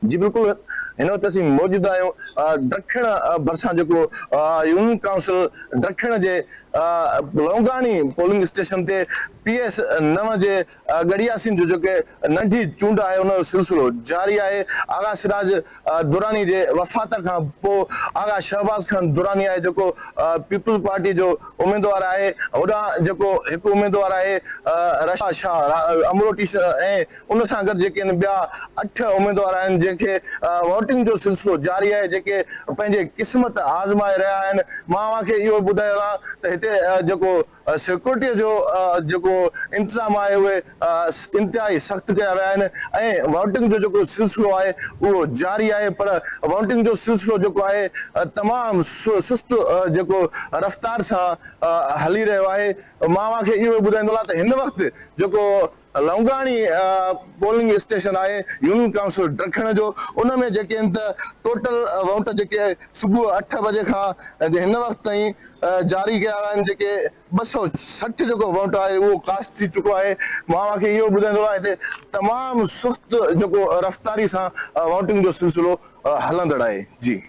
जी बिल्कुल इन वक्त असीं मौजूद आहियूं ॾखिण भरिसां जेको यूनियन काउंसिल ॾखिण जे लौंगाणी पोलिंग स्टेशन ते PS9 जे गड़ियासीं जो जेके नंढी चूंड आहे उन जो सिलसिलो जारी आहे। आगा सिराज दुरानी जे वफ़ात खां पोइ आगा शहबाज खान दुरानी आहे जेको पीपल्स पार्टी जो उम्मीदवार आहे। होॾां जेको हिकु उम्मीदवार आहे रशा शाह अमरोटी ऐं उन सां गॾु जेके आहिनि ॿिया 8 उम्मीदवार आहिनि जंहिंखे वोटिंग जो सिलसिलो जारी आहे, जेके पंहिंजे क़िस्मत आज़माए रहिया आहिनि। मां तव्हांखे इहो ॿुधायो आहे त हिते जेको सिक्योरिटीअ जो जेको इंतज़ाम आहे उहे इंतिहाई सख़्तु कया विया आहिनि ऐं वोटिंग जो जेको सिलसिलो आहे उहो जारी आहे। पर वोटिंग जो सिलसिलो जेको आहे तमामु सुस्त जेको रफ़्तार सां हली रहियो आहे। मां तव्हांखे इहो ॿुधाईंदो आहियां त हिन वक़्तु जेको लौंगाणी पोलिंग स्टेशन आहे यूनियन काउंसिल ॾखिण जो, उन में जेके आहिनि त टोटल वोट जेके सुबुह 8 बजे खां हिन वक़्तु ताईं जारी कया विया आहिनि। जेके 260 जेको वोट आहे उहो कास्ट थी चुको आहे। मां तव्हांखे इहो ॿुधाईंदो आहियां हिते तमामु सुस्त जेको रफ़्तारी सां वोटिंग जो सिलसिलो हलंदड़ आहे। जी